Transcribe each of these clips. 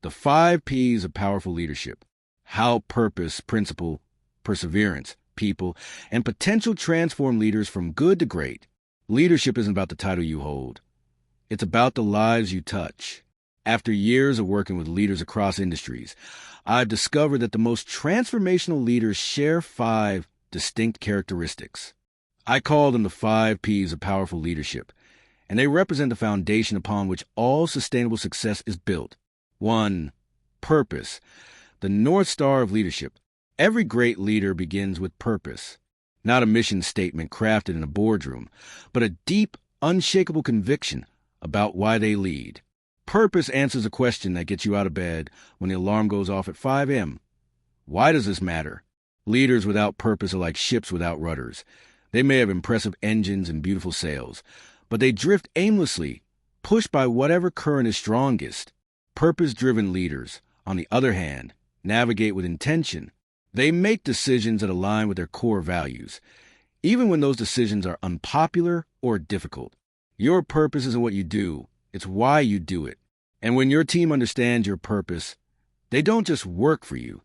The 5 Ps of powerful leadership. How purpose, principle, perseverance, people, and potential transform leaders from good to great. Leadership isn't about the title you hold. It's about the lives you touch. After years of working with leaders across industries, I've discovered that the most transformational leaders share 5 distinct characteristics. I call them the 5 Ps of powerful leadership, and they represent the foundation upon which all sustainable success is built. 1. Purpose, the North Star of leadership. Every great leader begins with purpose, not a mission statement crafted in a boardroom, but a deep, unshakable conviction about why they lead. Purpose answers a question that gets you out of bed when the alarm goes off at 5 a.m. Why does this matter? Leaders without purpose are like ships without rudders. They may have impressive engines and beautiful sails, but they drift aimlessly, pushed by whatever current is strongest. Purpose-driven leaders, on the other hand, navigate with intention. They make decisions that align with their core values, even when those decisions are unpopular or difficult. Your purpose isn't what you do, it's why you do it. And when your team understands your purpose, they don't just work for you,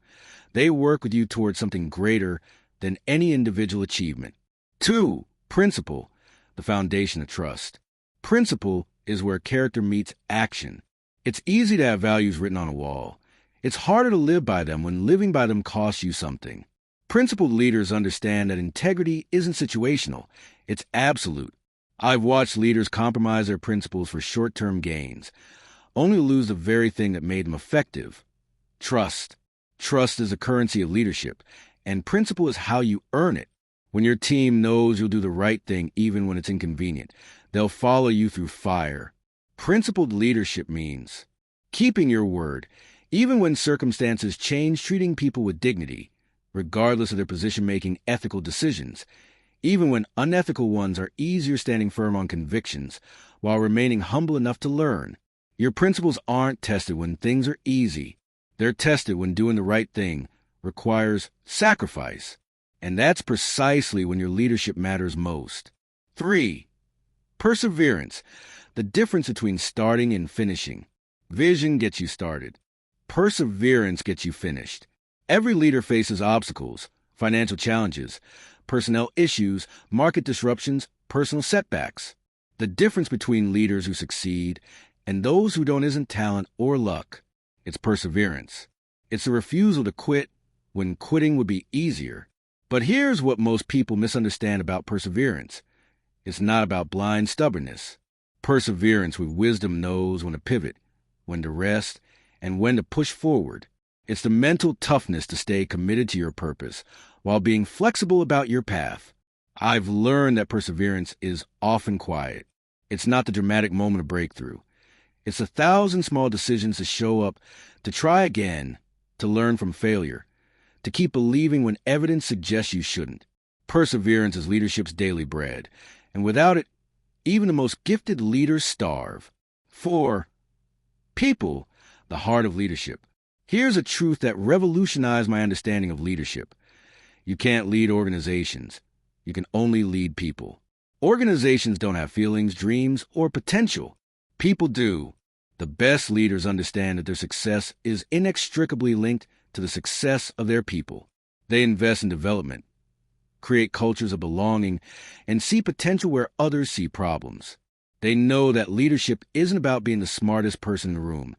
they work with you towards something greater than any individual achievement. 2. Principle, the foundation of trust. Principle is where character meets action. It's easy to have values written on a wall. It's harder to live by them when living by them costs you something. Principled leaders understand that integrity isn't situational, it's absolute. I've watched leaders compromise their principles for short-term gains, only to lose the very thing that made them effective. Trust. Trust is the currency of leadership, and principle is how you earn it. When your team knows you'll do the right thing even when it's inconvenient, they'll follow you through fire. Principled leadership means keeping your word, even when circumstances change, treating people with dignity, regardless of their position-making ethical decisions, even when unethical ones are easier, standing firm on convictions, while remaining humble enough to learn. Your principles aren't tested when things are easy. They're tested when doing the right thing requires sacrifice. And that's precisely when your leadership matters most. 3. Perseverance, the difference between starting and finishing. Vision gets you started. Perseverance gets you finished. Every leader faces obstacles, financial challenges, personnel issues, market disruptions, personal setbacks. The difference between leaders who succeed and those who don't isn't talent or luck. It's perseverance. It's the refusal to quit when quitting would be easier. But here's what most people misunderstand about perseverance. It's not about blind stubbornness. Perseverance with wisdom knows when to pivot, when to rest, and when to push forward. It's the mental toughness to stay committed to your purpose while being flexible about your path. I've learned that perseverance is often quiet. It's not the dramatic moment of breakthrough. It's 1,000 small decisions to show up, to try again, to learn from failure, to keep believing when evidence suggests you shouldn't. Perseverance is leadership's daily bread, and without it, even the most gifted leaders starve. 4. People, the heart of leadership. Here's a truth that revolutionized my understanding of leadership. You can't lead organizations. You can only lead people. Organizations don't have feelings, dreams, or potential. People do. The best leaders understand that their success is inextricably linked to the success of their people. They invest in development, create cultures of belonging, and see potential where others see problems. They know that leadership isn't about being the smartest person in the room.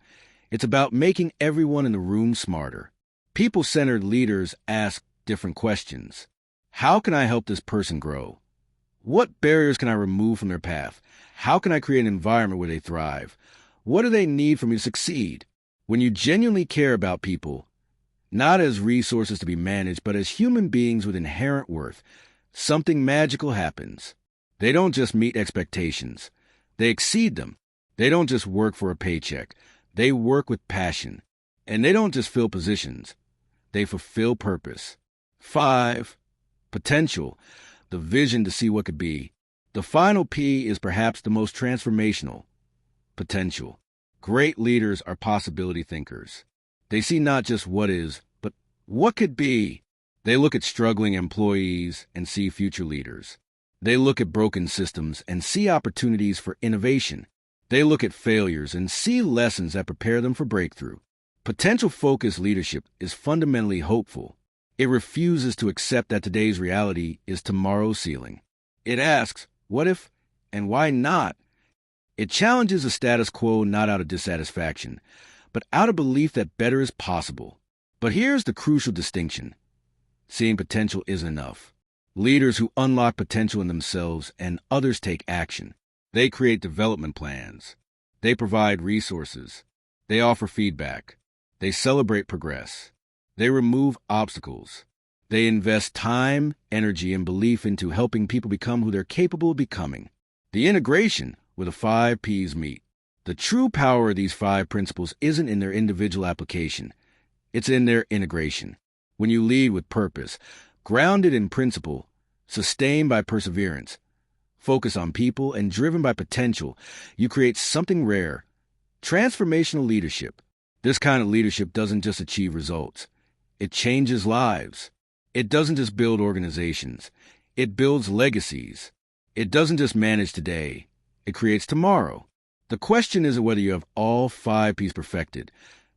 It's about making everyone in the room smarter. People-centered leaders ask different questions. How can I help this person grow? What barriers can I remove from their path? How can I create an environment where they thrive? What do they need for me to succeed? When you genuinely care about people, not as resources to be managed, but as human beings with inherent worth, something magical happens. They don't just meet expectations. They exceed them. They don't just work for a paycheck. They work with passion. And they don't just fill positions. They fulfill purpose. 5. Potential, the vision to see what could be. The final P is perhaps the most transformational. Potential. Great leaders are possibility thinkers. They see not just what is, but what could be. They look at struggling employees and see future leaders. They look at broken systems and see opportunities for innovation. They look at failures and see lessons that prepare them for breakthrough. Potential-focused leadership is fundamentally hopeful. It refuses to accept that today's reality is tomorrow's ceiling. It asks, what if, and why not? It challenges the status quo not out of dissatisfaction, but out of belief that better is possible. But here's the crucial distinction. Seeing potential isn't enough. Leaders who unlock potential in themselves and others take action. They create development plans. They provide resources. They offer feedback. They celebrate progress. They remove obstacles. They invest time, energy, and belief into helping people become who they're capable of becoming. The integration where the 5 Ps meet. The true power of these 5 principles isn't in their individual application. It's in their integration. When you lead with purpose, grounded in principle, sustained by perseverance, focused on people, and driven by potential, you create something rare. Transformational leadership. This kind of leadership doesn't just achieve results. It changes lives. It doesn't just build organizations. It builds legacies. It doesn't just manage today. It creates tomorrow. The question isn't whether you have all 5 Ps perfected.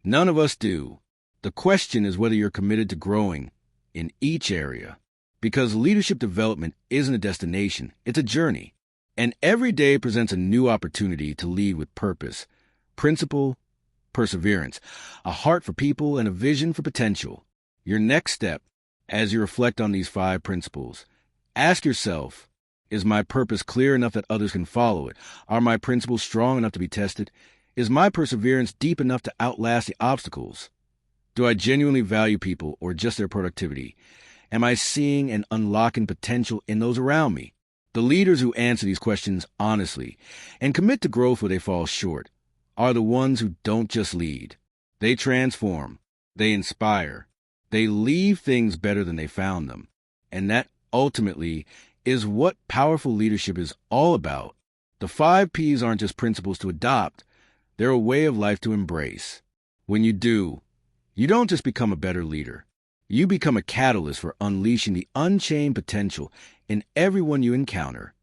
None of us do. The question is whether you're committed to growing in each area. Because leadership development isn't a destination, it's a journey. And every day presents a new opportunity to lead with purpose, principle, perseverance, a heart for people, and a vision for potential. Your next step, as you reflect on these 5 principles, ask yourself, is my purpose clear enough that others can follow it? Are my principles strong enough to be tested? Is my perseverance deep enough to outlast the obstacles? Do I genuinely value people or just their productivity? Am I seeing and unlocking potential in those around me? The leaders who answer these questions honestly and commit to growth where they fall short are the ones who don't just lead. They transform. They inspire. They leave things better than they found them. And that ultimately is what powerful leadership is all about. The 5 Ps aren't just principles to adopt. They're a way of life to embrace. When you do, you don't just become a better leader. You become a catalyst for unleashing the unchained potential in everyone you encounter.